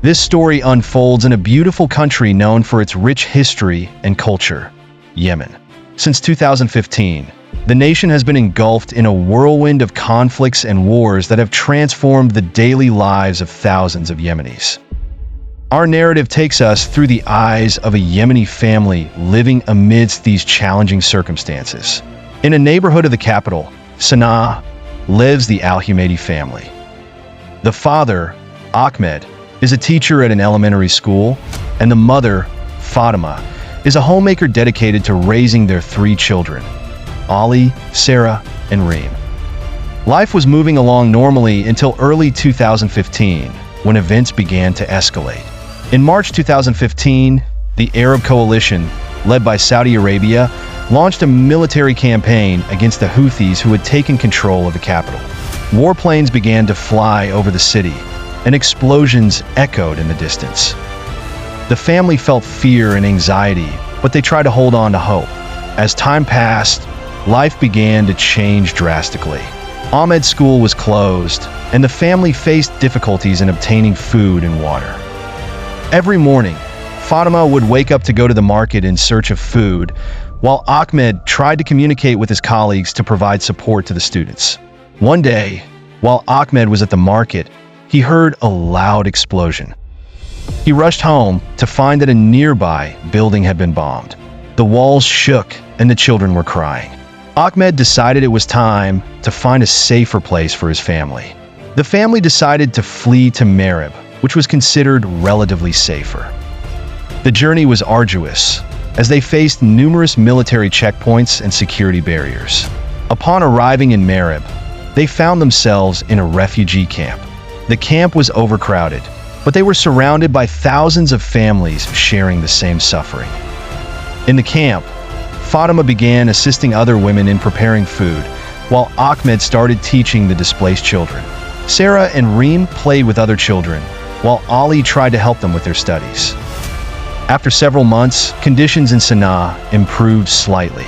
This story unfolds in a beautiful country known for its rich history and culture, Yemen. Since 2015, the nation has been engulfed in a whirlwind of conflicts and wars that have transformed the daily lives of thousands of Yemenis. Our narrative takes us through the eyes of a Yemeni family living amidst these challenging circumstances. In a neighborhood of the capital, Sana'a, lives the Al-Humaidi family. The father, Ahmed, is a teacher at an elementary school, and the mother, Fatima, is a homemaker dedicated to raising their three children, Ali, Sarah, and Reem. Life was moving along normally until early 2015, when events began to escalate. In March 2015, the Arab coalition, led by Saudi Arabia, launched a military campaign against the Houthis who had taken control of the capital. Warplanes began to fly over the city, and explosions echoed in the distance. The family felt fear and anxiety, but they tried to hold on to hope. As time passed, life began to change drastically. Ahmed's school was closed, and the family faced difficulties in obtaining food and water. Every morning, Fatima would wake up to go to the market in search of food, while Ahmed tried to communicate with his colleagues to provide support to the students. One day, while Ahmed was at the market, he heard a loud explosion. He rushed home to find that a nearby building had been bombed. The walls shook and the children were crying. Ahmed decided it was time to find a safer place for his family. The family decided to flee to Marib, which was considered relatively safer. The journey was arduous, as they faced numerous military checkpoints and security barriers. Upon arriving in Marib, they found themselves in a refugee camp. The camp was overcrowded, but they were surrounded by thousands of families sharing the same suffering. In the camp, Fatima began assisting other women in preparing food, while Ahmed started teaching the displaced children. Sarah and Reem played with other children, while Ali tried to help them with their studies. After several months, conditions in Sana'a improved slightly.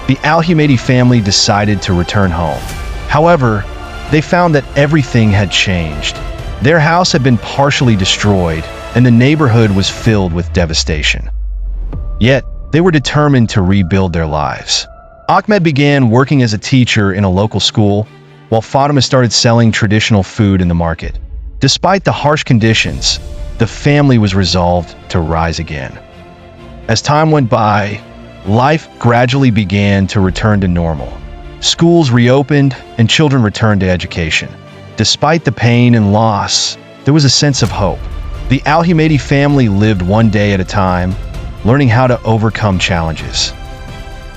The Al-Humaidi family decided to return home. However, they found that everything had changed. Their house had been partially destroyed, and the neighborhood was filled with devastation. Yet, they were determined to rebuild their lives. Ahmed began working as a teacher in a local school, while Fatima started selling traditional food in the market. Despite the harsh conditions, the family was resolved to rise again. As time went by, life gradually began to return to normal. Schools reopened and children returned to education. Despite the pain and loss, there was a sense of hope. The Al-Humaidi family lived one day at a time, learning how to overcome challenges.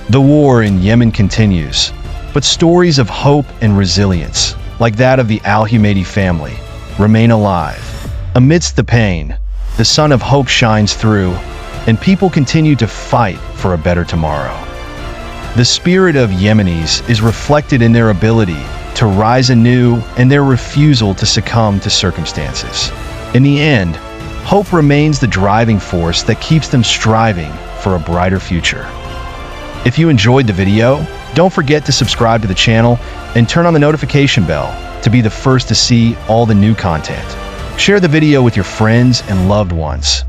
The war in Yemen continues, but stories of hope and resilience, like that of the Al-Humaidi family, remain alive. Amidst the pain, the sun of hope shines through, and people continue to fight for a better tomorrow. The spirit of Yemenis is reflected in their ability to rise anew and their refusal to succumb to circumstances. In the end, hope remains the driving force that keeps them striving for a brighter future. If you enjoyed the video, don't forget to subscribe to the channel and turn on the notification bell to be the first to see all the new content. Share the video with your friends and loved ones.